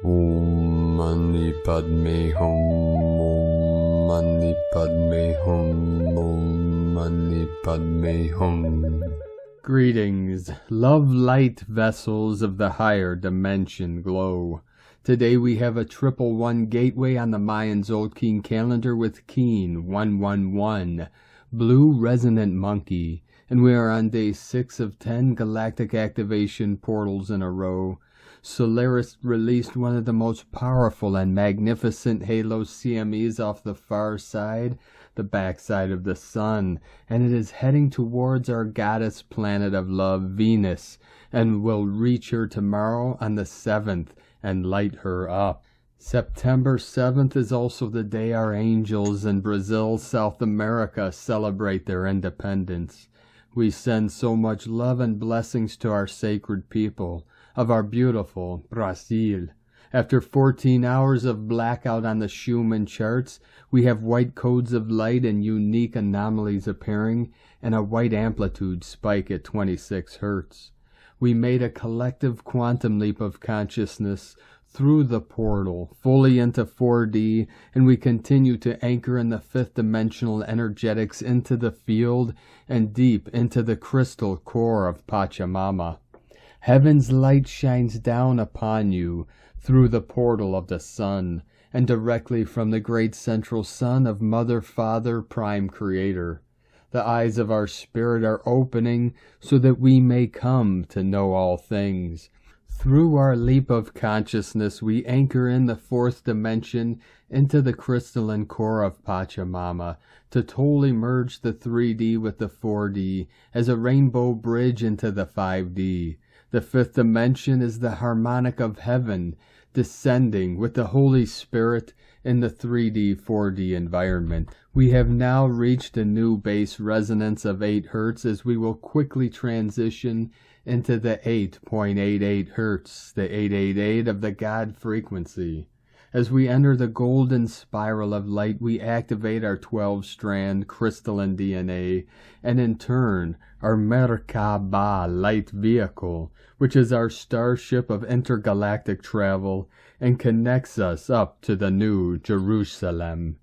Om Mani Padme Hum, Om Mani Padme Hum, Om Mani Padme Hum. Greetings, love light vessels of the higher dimension glow. Today we have a 111 gateway on the Mayan Zolkeen calendar with Keen 111, Blue Resonant Monkey, and we are on day 6 of 10 galactic activation portals in a row. Solaris released one of the most powerful and magnificent halo CMEs off the far side, the backside of the sun, and it is heading towards our goddess planet of love, Venus, and will reach her tomorrow on the 7th and light her up. September 7th is also the day our angels in Brazil, South America celebrate their independence. We send so much love and blessings to our sacred people of our beautiful Brazil. After 14 hours of blackout on the Schumann charts, we have white codes of light and unique anomalies appearing, and a white amplitude spike at 26 Hertz. We made a collective quantum leap of consciousness through the portal, fully into 4D, and we continue to anchor in the fifth dimensional energetics into the field and deep into the crystal core of Pachamama. Heaven's light shines down upon you through the portal of the sun, and directly from the great central sun of Mother, Father, Prime Creator. The eyes of our spirit are opening so that we may come to know all things. Through our leap of consciousness, we anchor in the fourth dimension into the crystalline core of Pachamama to totally merge the 3D with the 4D as a rainbow bridge into the 5D. The fifth dimension is the harmonic of heaven, descending with the Holy Spirit in the 3D, 4D environment. We have now reached a new base resonance of 8 Hertz as we will quickly transition into the 8.88 Hertz, the 888 of the God frequency. As we enter the golden spiral of light, we activate our 12-strand crystalline DNA, and in turn, our Merkaba light vehicle, which is our starship of intergalactic travel, and connects us up to the new Jerusalem.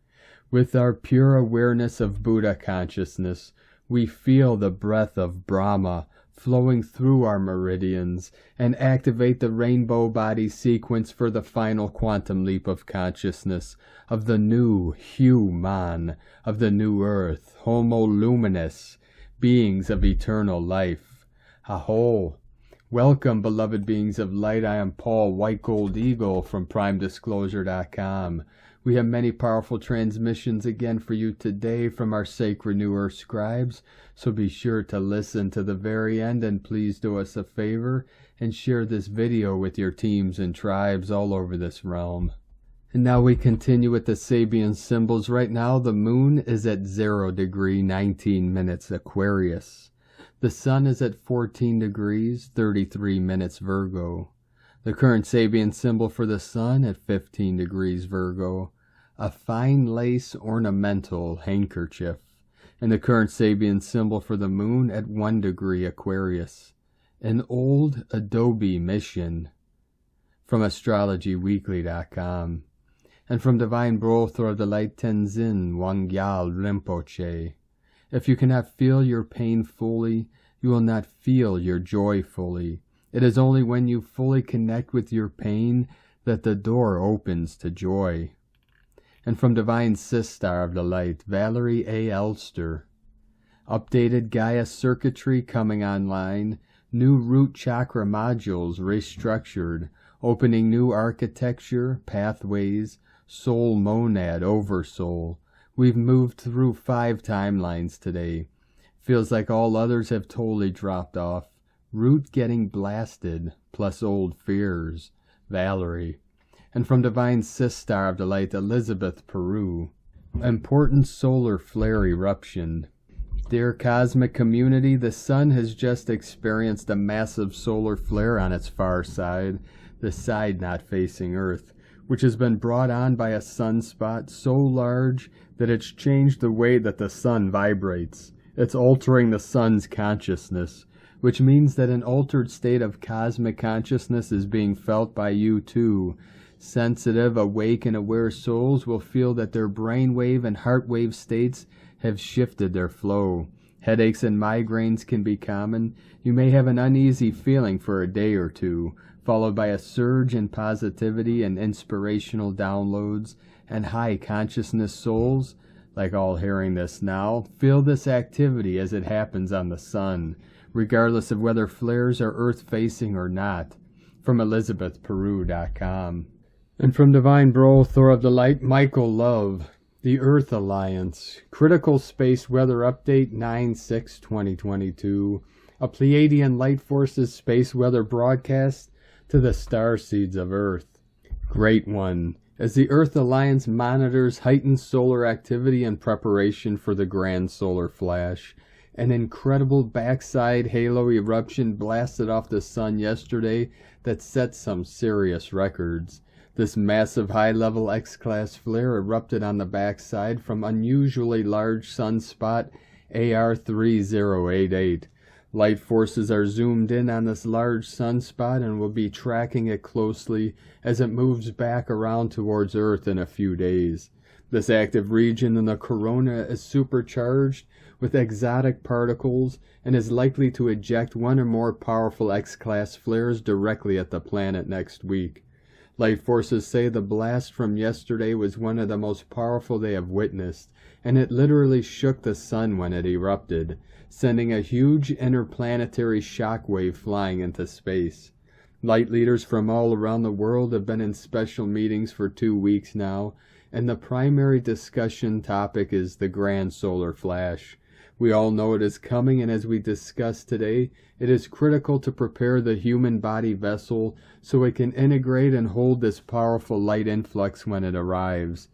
With our pure awareness of Buddha consciousness, we feel the breath of Brahma flowing through our meridians, and activate the rainbow body sequence for the final quantum leap of consciousness of the new human, of the new earth, homo luminous, beings of eternal life. Aho! Welcome, beloved beings of light. I am Paul, White Gold Eagle from PrimeDisclosure.com. We have many powerful transmissions again for you today from our sacred New Earth scribes, so be sure to listen to the very end, and please do us a favor and share this video with your teams and tribes all over this realm. And now we continue with the Sabian symbols. Right now the moon is at 0 degree 19 minutes Aquarius. The sun is at 14 degrees 33 minutes Virgo. The current Sabian symbol for the sun at 15 degrees Virgo, a fine lace ornamental handkerchief. And the current Sabian symbol for the moon at 1 degree Aquarius, an old Adobe mission. From AstrologyWeekly.com. And from Divine Brother of the Light Tenzin Wangyal Rinpoche. If you cannot feel your pain fully, you will not feel your joy fully. It is only when you fully connect with your pain that the door opens to joy. And from Divine Sistar of the Light, Valerie A. Elster. Updated Gaia Circuitry coming online, new root chakra modules restructured, opening new architecture, pathways, soul monad, oversoul. We've moved through 5 timelines today. Feels like all others have totally dropped off. Root getting blasted, plus old fears. Valerie. And from Divine Sistar of the Light, Elizabeth Peru. Important solar flare eruption. Dear cosmic community, the sun has just experienced a massive solar flare on its far side, the side not facing Earth, which has been brought on by a sunspot so large that it's changed the way that the sun vibrates. It's altering the sun's consciousness, which means that an altered state of cosmic consciousness is being felt by you too, Sensitive, awake, and aware souls will feel that their brainwave and heartwave states have shifted their flow. Headaches and migraines can be common. You may have an uneasy feeling for a day or two, followed by a surge in positivity and inspirational downloads, and high consciousness souls, like all hearing this now, feel this activity as it happens on the sun, regardless of whether flares are earth-facing or not. From ElizabethPeru.com. And from Divine Bro, Thor of the Light, Michael Love, The Earth Alliance, Critical Space Weather Update 9/6/2022, a Pleiadian Light Forces Space Weather Broadcast to the Starseeds of Earth. Great one. As the Earth Alliance monitors heightened solar activity in preparation for the grand solar flash, an incredible backside halo eruption blasted off the sun yesterday that set some serious records. This massive high-level X-class flare erupted on the backside from unusually large sunspot AR3088. Light forces are zoomed in on this large sunspot and will be tracking it closely as it moves back around towards Earth in a few days. This active region in the corona is supercharged with exotic particles and is likely to eject one or more powerful X-class flares directly at the planet next week. Light forces say the blast from yesterday was one of the most powerful they have witnessed, and it literally shook the sun when it erupted, sending a huge interplanetary shockwave flying into space. Light leaders from all around the world have been in special meetings for 2 weeks now, and the primary discussion topic is the grand solar flash. We all know it is coming, and as we discussed today, it is critical to prepare the human body vessel so it can integrate and hold this powerful light influx when it arrives.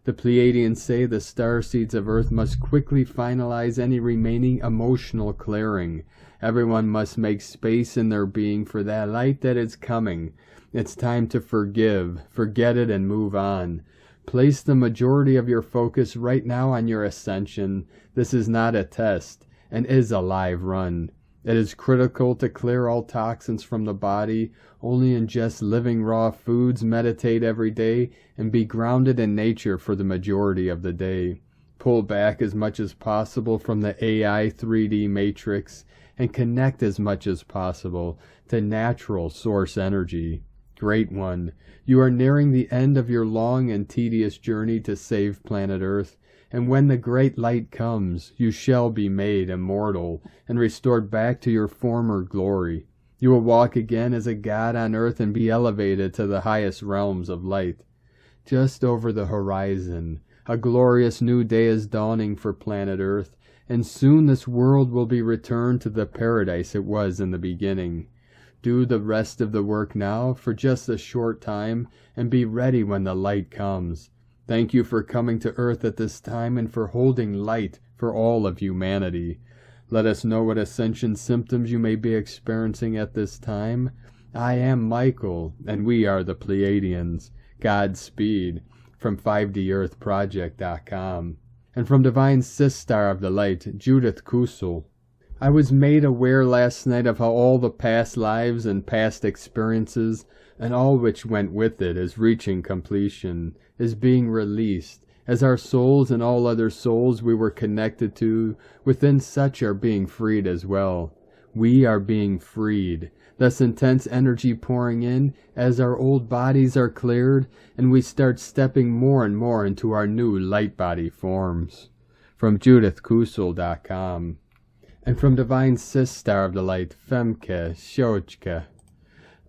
The Pleiadians say the starseeds of Earth must quickly finalize any remaining emotional clearing. Everyone must make space in their being for that light that is coming. It's time to forgive, forget it, and move on. Place the majority of your focus right now on your ascension. This is not a test, and is a live run. It is critical to clear all toxins from the body, only ingest living raw foods, meditate every day, and be grounded in nature for the majority of the day. Pull back as much as possible from the AI 3D matrix and connect as much as possible to natural source energy. Great one, you are nearing the end of your long and tedious journey to save planet Earth, and when the great light comes, you shall be made immortal and restored back to your former glory. You will walk again as a god on Earth and be elevated to the highest realms of light. Just over the horizon, a glorious new day is dawning for planet Earth, and soon this world will be returned to the paradise it was in the beginning. Do the rest of the work now for just a short time and be ready when the light comes. Thank you for coming to Earth at this time and for holding light for all of humanity. Let us know what ascension symptoms you may be experiencing at this time. I am Michael, and we are the Pleiadians. Godspeed. From 5DEarthProject.com. And from Divine Sister of the Light, Judith Kusel. I was made aware last night of how all the past lives and past experiences, and all which went with it, is reaching completion, is being released, as our souls and all other souls we were connected to within such are being freed as well. We are being freed, thus intense energy pouring in as our old bodies are cleared, and we start stepping more and more into our new light body forms. From JudithKusel.com. And from Divine Sister of the Light, Femke Shojka.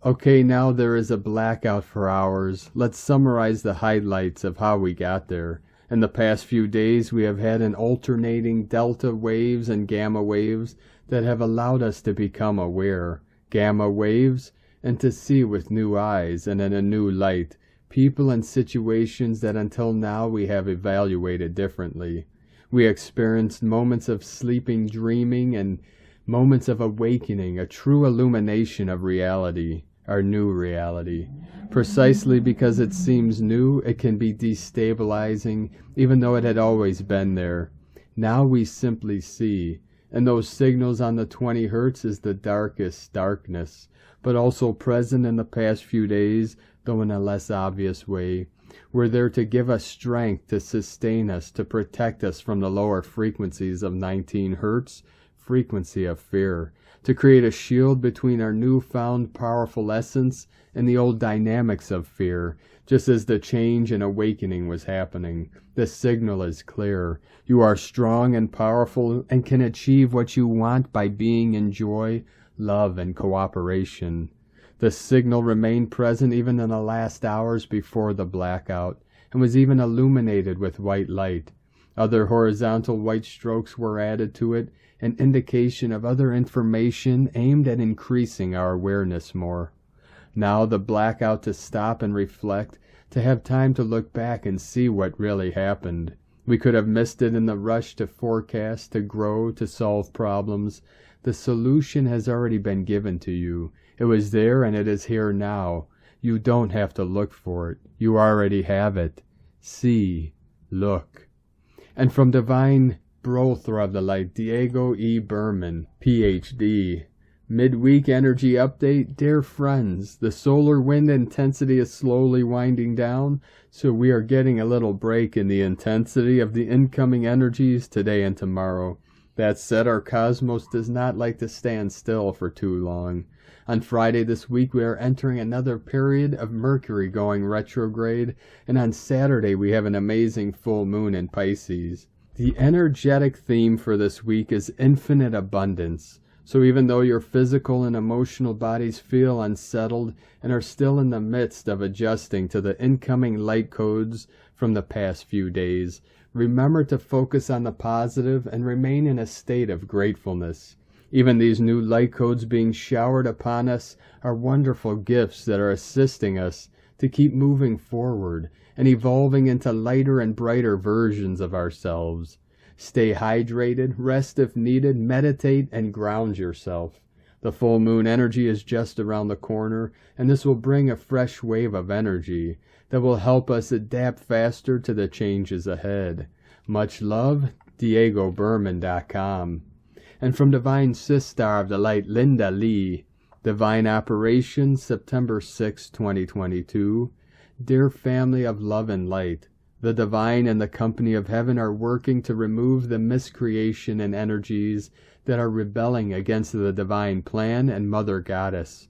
Okay, now there is a blackout for hours. Let's summarize the highlights of how we got there. In the past few days, we have had an alternating delta waves and gamma waves that have allowed us to become aware. Gamma waves, and to see with new eyes and in a new light, people and situations that until now we have evaluated differently. We experienced moments of sleeping, dreaming, and moments of awakening, a true illumination of reality, our new reality. Precisely because it seems new, it can be destabilizing, even though it had always been there. Now we simply see, and those signals on the 20 Hertz is the darkest darkness, but also present in the past few days, though in a less obvious way. We're there to give us strength, to sustain us, to protect us from the lower frequencies of 19 hertz, frequency of fear, to create a shield between our newfound powerful essence and the old dynamics of fear, just as the change and awakening was happening. The signal is clear. You are strong and powerful and can achieve what you want by being in joy, love, and cooperation. The signal remained present even in the last hours before the blackout, and was even illuminated with white light. Other horizontal white strokes were added to it, an indication of other information aimed at increasing our awareness more. Now the blackout to stop and reflect, to have time to look back and see what really happened. We could have missed it in the rush to forecast, to grow, to solve problems. The solution has already been given to you. It was there and it is here now. You don't have to look for it. You already have it. See, look. And from Divine Brother of the Light, Diego E. Berman, Ph.D. Midweek energy update. Dear friends, the solar wind intensity is slowly winding down, so we are getting a little break in the intensity of the incoming energies today and tomorrow. That said, our cosmos does not like to stand still for too long. On Friday this week, we are entering another period of Mercury going retrograde, and on Saturday we have an amazing full moon in Pisces. The energetic theme for this week is infinite abundance. So even though your physical and emotional bodies feel unsettled and are still in the midst of adjusting to the incoming light codes from the past few days, remember to focus on the positive and remain in a state of gratefulness. Even these new light codes being showered upon us are wonderful gifts that are assisting us to keep moving forward and evolving into lighter and brighter versions of ourselves. Stay hydrated, rest if needed, meditate, and ground yourself. The full moon energy is just around the corner, and this will bring a fresh wave of energy that will help us adapt faster to the changes ahead. Much love, DiegoBerman.com. And from Divine Sister of the Light, Linda Lee, Divine Operations, September 6, 2022. Dear family of love and light, the divine and the company of heaven are working to remove the miscreation and energies that are rebelling against the divine plan and Mother Goddess.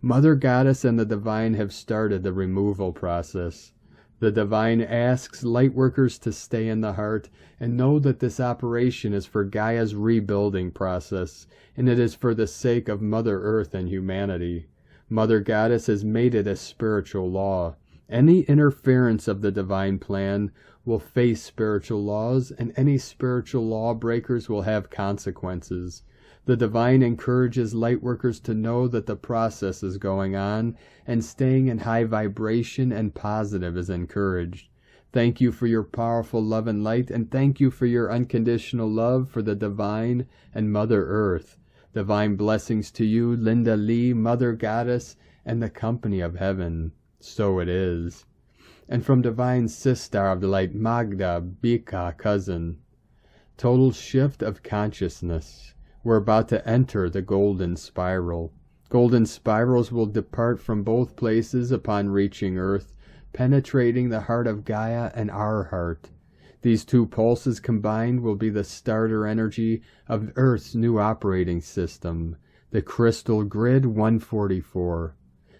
Mother Goddess and the divine have started the removal process. The divine asks lightworkers to stay in the heart and know that this operation is for Gaia's rebuilding process, and it is for the sake of Mother Earth and humanity. Mother Goddess has made it a spiritual law. Any interference of the divine plan will face spiritual laws, and any spiritual law breakers will have consequences. The divine encourages lightworkers to know that the process is going on, and staying in high vibration and positive is encouraged. Thank you for your powerful love and light, and thank you for your unconditional love for the divine and Mother Earth. Divine blessings to you, Linda Lee, Mother Goddess, and the company of heaven. So it is. And from Divine Sister of the Light, Magda Bika, cousin. Total shift of consciousness. We're about to enter the golden spiral. Golden spirals will depart from both places upon reaching Earth, penetrating the heart of Gaia and our heart. These two pulses combined will be the starter energy of Earth's new operating system, the Crystal Grid 144.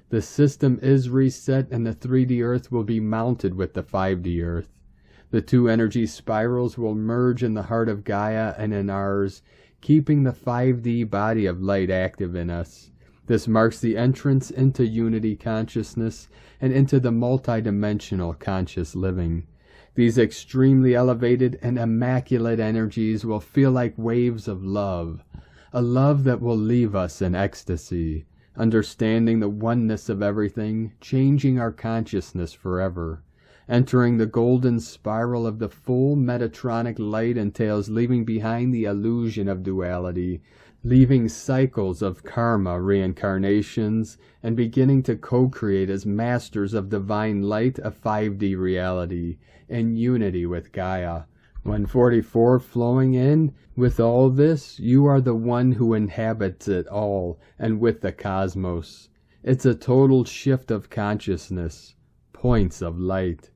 The system is reset and the 3D Earth will be mounted with the 5D Earth. The two energy spirals will merge in the heart of Gaia and in ours, keeping the 5D body of light active in us. This marks the entrance into unity consciousness and into the multidimensional conscious living. These extremely elevated and immaculate energies will feel like waves of love, a love that will leave us in ecstasy, understanding the oneness of everything, changing our consciousness forever. Entering the golden spiral of the full Metatronic light entails leaving behind the illusion of duality, leaving cycles of karma reincarnations, and beginning to co-create as masters of divine light a 5D reality, in unity with Gaia. 144 flowing in. With all this, you are the one who inhabits it all, and with the cosmos. It's a total shift of consciousness, points of light.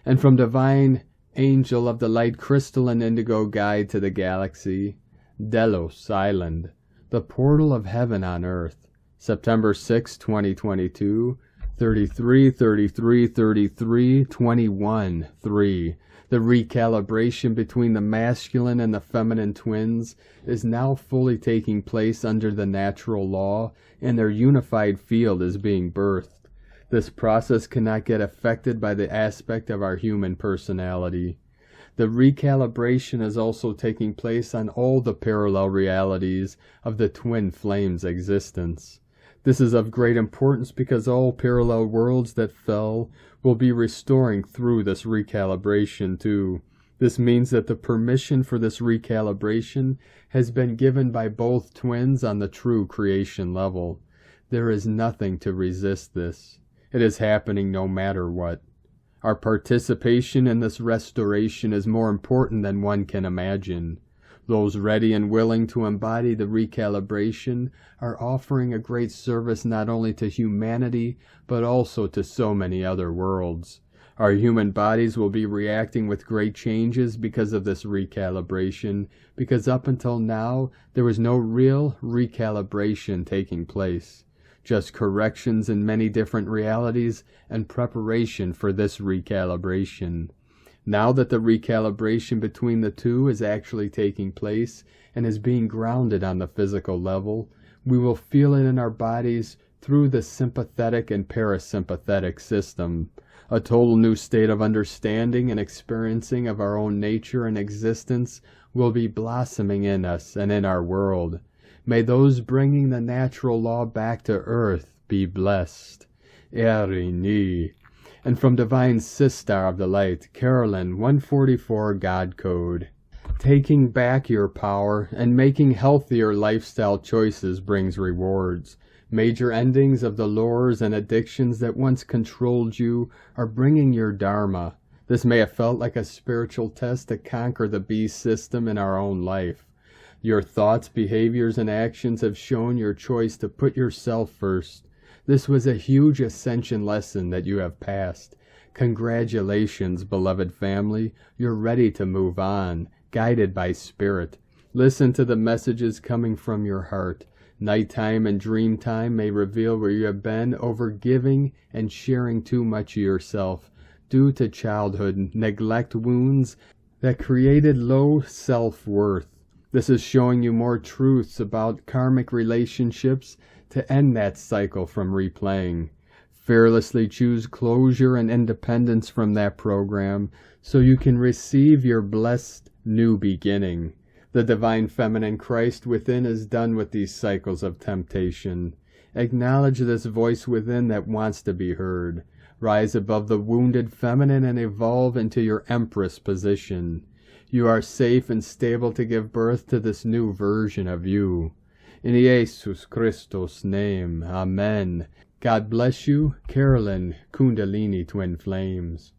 And from Divine Angel of the Light Crystal and Indigo Guide to the Galaxy, Delos Island, the portal of heaven on earth, September 6, 2022, 33-33-33-21-3. The recalibration between the masculine and the feminine twins is now fully taking place under the natural law, and their unified field is being birthed. This process cannot get affected by the aspect of our human personality. The recalibration is also taking place on all the parallel realities of the twin flames' existence. This is of great importance because all parallel worlds that fell will be restoring through this recalibration too. This means that the permission for this recalibration has been given by both twins on the true creation level. There is nothing to resist this. It is happening no matter what. Our participation in this restoration is more important than one can imagine. Those ready and willing to embody the recalibration are offering a great service not only to humanity, but also to so many other worlds. Our human bodies will be reacting with great changes because of this recalibration, because up until now, there was no real recalibration taking place. Just corrections in many different realities and preparation for this recalibration. Now that the recalibration between the two is actually taking place and is being grounded on the physical level, we will feel it in our bodies through the sympathetic and parasympathetic system. A total new state of understanding and experiencing of our own nature and existence will be blossoming in us and in our world. May those bringing the natural law back to earth be blessed. Erini. And from Divine Sistar of the Light, Carolyn 144 God Code. Taking back your power and making healthier lifestyle choices brings rewards. Major endings of the lures and addictions that once controlled you are bringing your dharma. This may have felt like a spiritual test to conquer the beast system in our own life. Your thoughts, behaviors, and actions have shown your choice to put yourself first. This was a huge ascension lesson that you have passed. Congratulations, beloved family. You're ready to move on, guided by spirit. Listen to the messages coming from your heart. Nighttime and dream time may reveal where you have been overgiving and sharing too much of yourself due to childhood neglect wounds that created low self-worth. This is showing you more truths about karmic relationships to end that cycle from replaying. Fearlessly choose closure and independence from that program so you can receive your blessed new beginning. The Divine Feminine Christ within is done with these cycles of temptation. Acknowledge this voice within that wants to be heard. Rise above the wounded feminine and evolve into your Empress position. You are safe and stable to give birth to this new version of you. In Jesus Christos' name, Amen. God bless you, Carolyn, Kundalini Twin Flames.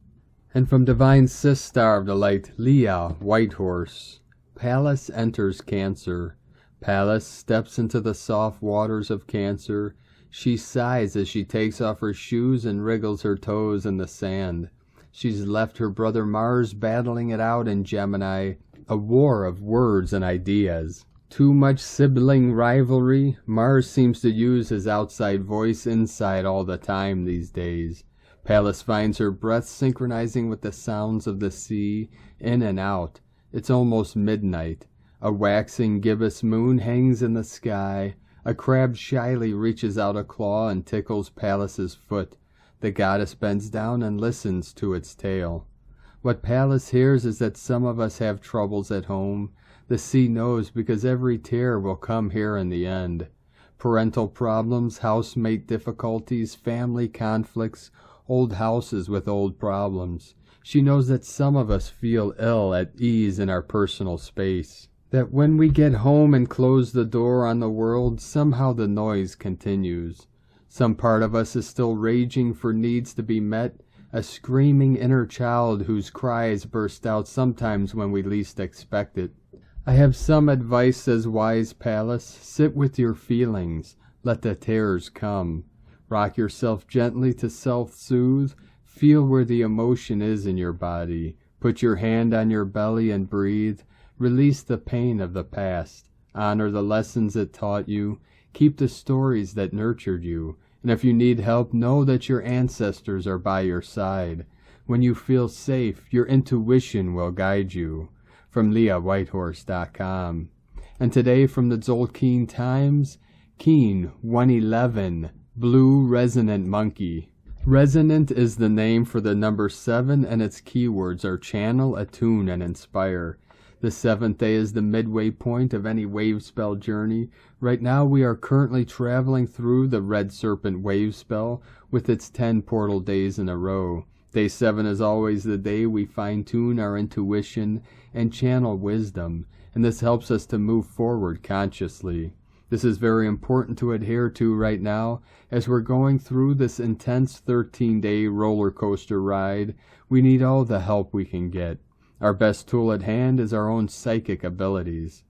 And from Divine Sistar of the Light, Leah, Whitehorse. Pallas enters Cancer. Pallas steps into the soft waters of Cancer. She sighs as she takes off her shoes and wriggles her toes in the sand. She's left her brother Mars battling it out in Gemini, a war of words and ideas. Too much sibling rivalry. Mars seems to use his outside voice inside all the time these days. Pallas finds her breath synchronizing with the sounds of the sea, in and out. It's almost midnight. A waxing gibbous moon hangs in the sky. A crab shyly reaches out a claw and tickles Pallas's foot. The goddess bends down and listens to its tale. What Pallas hears is that some of us have troubles at home. The sea knows because every tear will come here in the end. Parental problems, housemate difficulties, family conflicts, old houses with old problems. She knows that some of us feel ill at ease in our personal space. That when we get home and close the door on the world, somehow the noise continues. Some part of us is still raging for needs to be met, a screaming inner child whose cries burst out sometimes when we least expect it. I have some advice, says wise Pallas. Sit with your feelings. Let the tears come. Rock yourself gently to self-soothe. Feel where the emotion is in your body. Put your hand on your belly and breathe. Release the pain of the past. Honor the lessons it taught you. Keep the stories that nurtured you. And if you need help, know that your ancestors are by your side. When you feel safe, your intuition will guide you. From LeahWhitehorse.com. And today from the Tzolk'in Times, Keen 111, Blue Resonant Monkey. Resonant is the name for the number 7, and its keywords are channel, attune, and inspire. The 7th day is the midway point of any wave spell journey. Right now we are currently traveling through the Red Serpent wave spell with its 10 portal days in a row. Day 7 is always the day we fine-tune our intuition and channel wisdom, and this helps us to move forward consciously. This is very important to adhere to right now as we're going through this intense 13-day roller coaster ride. We need all the help we can get. Our best tool at hand is our own psychic abilities.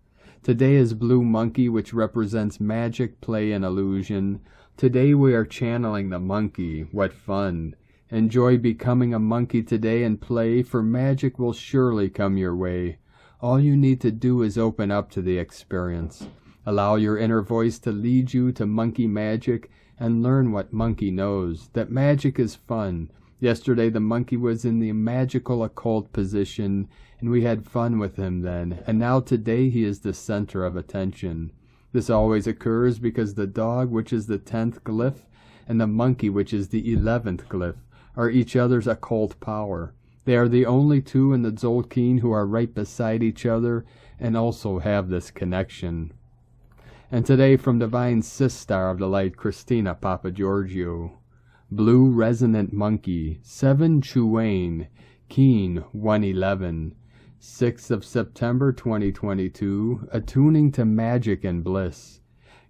Today is Blue Monkey, which represents magic, play, and illusion. Today we are channeling the monkey. What fun! Enjoy becoming a monkey today and play, for magic will surely come your way. All you need to do is open up to the experience. Allow your inner voice to lead you to monkey magic and learn what monkey knows, that magic is fun. Yesterday the monkey was in the magical occult position, and we had fun with him then, and now today he is the center of attention. This always occurs because the dog, which is the 10th glyph, and the monkey, which is the 11th glyph, are each other's occult power. They are the only two in the Tzolk'in who are right beside each other and also have this connection. And today from Divine Sistar of the Light, Christina Papa Giorgio. Blue Resonant Monkey, 7 Chuane, Keen 111, 6th of September 2022, attuning to magic and bliss.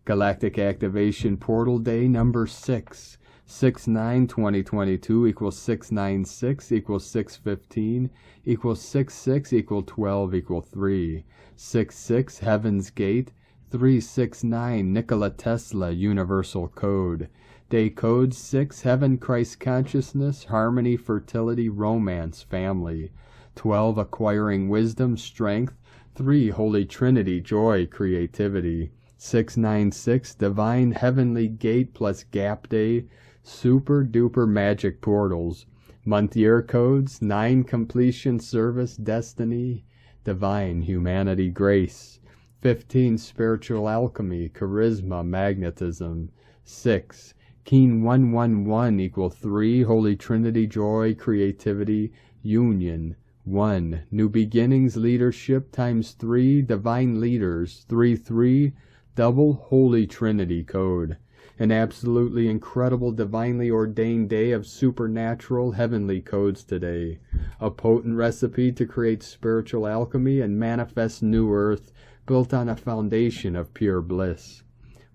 Galactic Activation Portal Day number 6, 6/9/2022 equals 696 equals 615 equals 66 equal 12 equal 3, 66 Heaven's Gate, 369 Nikola Tesla Universal Code. Day code 6 Heaven, Christ Consciousness, Harmony, Fertility, Romance, Family. 12 Acquiring Wisdom, Strength. 3 Holy Trinity, Joy, Creativity. 696 Divine Heavenly Gate plus Gap Day, Super Duper Magic Portals. Month year codes 9 Completion, Service, Destiny, Divine Humanity, Grace. 15 Spiritual Alchemy, Charisma, Magnetism. 6 Keen 111 equal 3 Holy Trinity, Joy, Creativity, Union. 1 New Beginnings, Leadership times 3 Divine Leaders. 3 Double Holy Trinity Code. An absolutely incredible, divinely ordained day of supernatural heavenly codes today. A potent recipe to create spiritual alchemy and manifest new earth built on a foundation of pure bliss.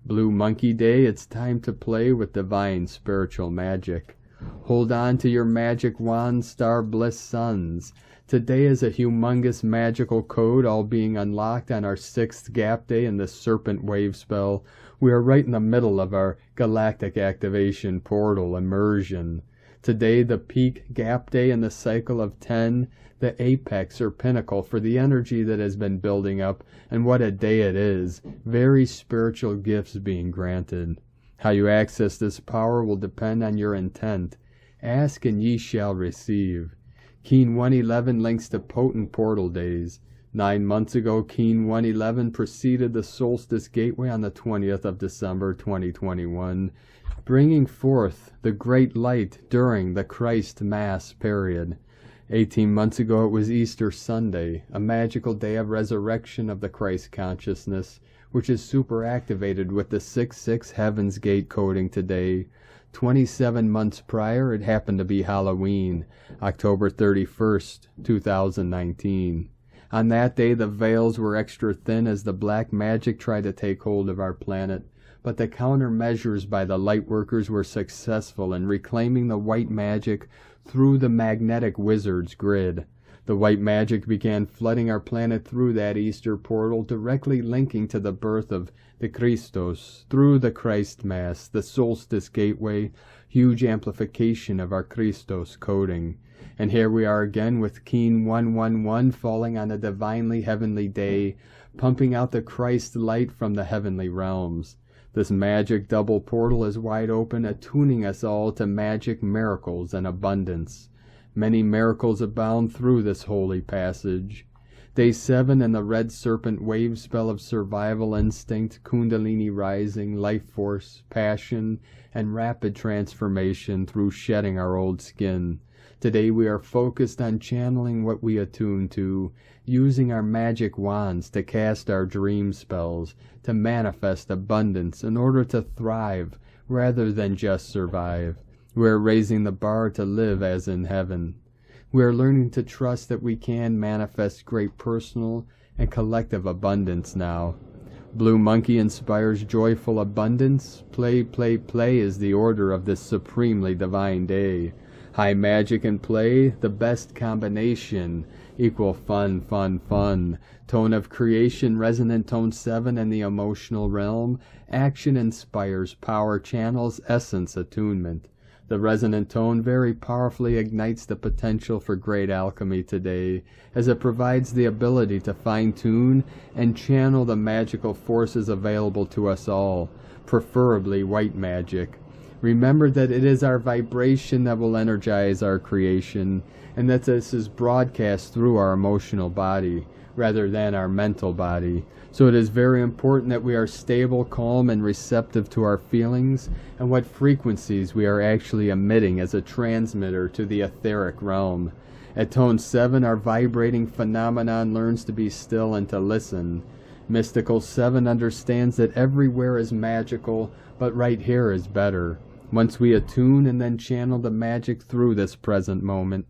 Blue Monkey Day, it's time to play with divine spiritual magic. Hold on to your magic wand, star bliss suns. Today is a humongous magical code all being unlocked on our 6th gap day in the Serpent Wave spell. We are right in the middle of our galactic activation portal immersion. Today the peak gap day in the cycle of 10, the apex or pinnacle for the energy that has been building up, and what a day it is. Very spiritual gifts being granted. How you access this power will depend on your intent. Ask and ye shall receive. Keen 111 links to potent portal days. 9 months ago, Keen 111 preceded the Solstice Gateway on the 20th of December 2021, bringing forth the great light during the Christ Mass period. 18 months ago it was Easter Sunday, a magical day of resurrection of the Christ consciousness, which is super activated with the 6/6 Heaven's Gate coding today. 27 months prior it happened to be Halloween, October 31st, 2019. On that day the veils were extra thin as the black magic tried to take hold of our planet, but the countermeasures by the lightworkers were successful in reclaiming the white magic through the magnetic wizard's grid. The white magic began flooding our planet through that Easter portal, directly linking to the birth of the Christos, through the Christ Mass, the solstice gateway, huge amplification of our Christos coding. And here we are again with Keen 111 falling on a divinely heavenly day, pumping out the Christ light from the heavenly realms. This magic double portal is wide open, attuning us all to magic, miracles, and abundance. Many miracles abound through this holy passage. Day 7 and the red serpent wave spell of survival instinct, kundalini rising, life force, passion, and rapid transformation through shedding our old skin. Today we are focused on channeling what we attune to, using our magic wands to cast our dream spells, to manifest abundance in order to thrive rather than just survive. We are raising the bar to live as in heaven. We are learning to trust that we can manifest great personal and collective abundance now. Blue Monkey inspires joyful abundance. Play, play, play is the order of this supremely divine day. High magic and play, the best combination, equal fun, fun, fun. Tone of creation, resonant tone 7 and the emotional realm. Action inspires, power channels, essence attunement. The resonant tone very powerfully ignites the potential for great alchemy today, as it provides the ability to fine-tune and channel the magical forces available to us all, preferably white magic. Remember that it is our vibration that will energize our creation, and that this is broadcast through our emotional body, rather than our mental body. So it is very important that we are stable, calm, and receptive to our feelings and what frequencies we are actually emitting as a transmitter to the etheric realm. At tone 7, our vibrating phenomenon learns to be still and to listen. Mystical 7 understands that everywhere is magical, but right here is better. Once we attune and then channel the magic through this present moment.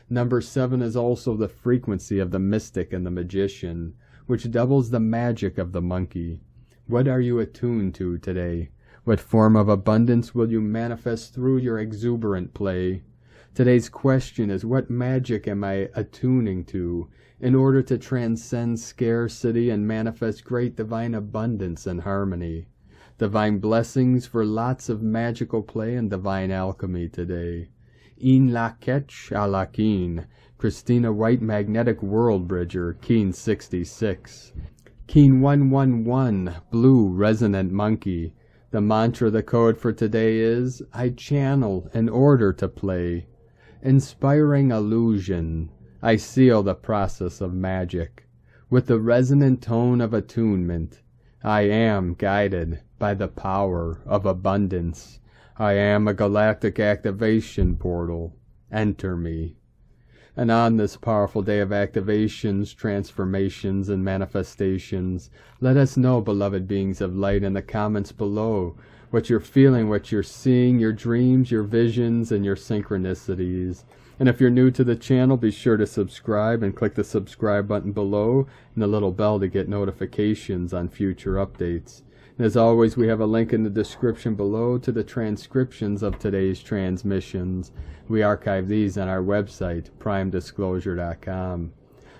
Number 7 is also the frequency of the mystic and the magician, which doubles the magic of the monkey. What are you attuned to today? What form of abundance will you manifest through your exuberant play? Today's question is, what magic am I attuning to in order to transcend scarcity and manifest great divine abundance and harmony? Divine blessings for lots of magical play and divine alchemy today. In la ketch a la keen. Christina White, Magnetic World Bridger, Keen 66. Keen 111, Blue Resonant Monkey. The mantra, the code for today is, I channel in order to play. Inspiring illusion. I seal the process of magic. With the resonant tone of attunement, I am guided by the power of abundance. I am a galactic activation portal. Enter me. And on this powerful day of activations, transformations, and manifestations, let us know, beloved beings of light, in the comments below what you're feeling, what you're seeing, your dreams, your visions, and your synchronicities. And if you're new to the channel, be sure to subscribe and click the subscribe button below and the little bell to get notifications on future updates. And as always, we have a link in the description below to the transcriptions of today's transmissions. We archive these on our website, primedisclosure.com.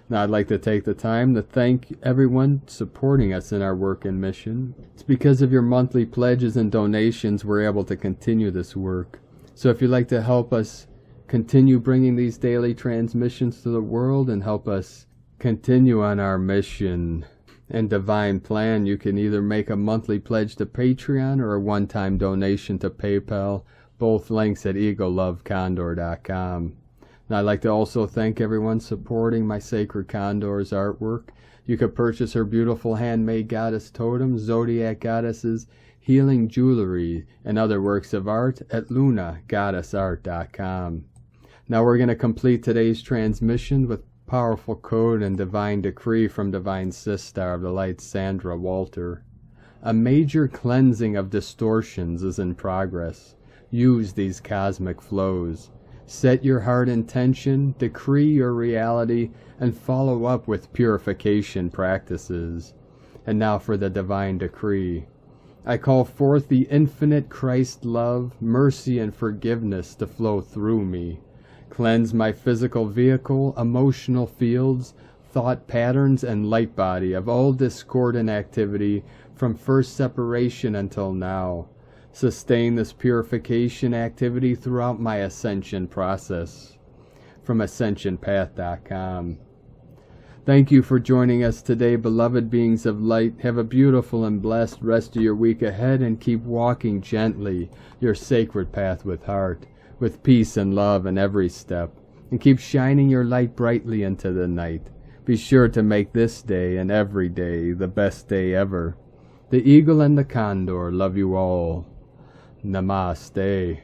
Now, I'd like to take the time to thank everyone supporting us in our work and mission. It's because of your monthly pledges and donations we're able to continue this work. So if you'd like to help us continue bringing these daily transmissions to the world and help us continue on our mission and divine plan, you can either make a monthly pledge to Patreon or a one-time donation to PayPal, both links at egolovecondor.com. And I'd like to also thank everyone supporting my Sacred Condor's artwork. You can purchase her beautiful handmade goddess totems, zodiac goddesses, healing jewelry, and other works of art at lunagoddessart.com. Now we're going to complete today's transmission with powerful code and divine decree from Divine Sistar of the Light, Sandra Walter. A major cleansing of distortions is in progress. Use these cosmic flows. Set your heart intention, decree your reality, and follow up with purification practices. And now for the divine decree. I call forth the infinite Christ love, mercy, and forgiveness to flow through me. Cleanse my physical vehicle, emotional fields, thought patterns, and light body of all discordant activity from first separation until now. Sustain this purification activity throughout my ascension process. From ascensionpath.com. Thank you for joining us today, beloved beings of light. Have a beautiful and blessed rest of your week ahead, and keep walking gently your sacred path with heart, with peace and love in every step, and keep shining your light brightly into the night. Be sure to make this day and every day the best day ever. The eagle and the condor love you all. Namaste.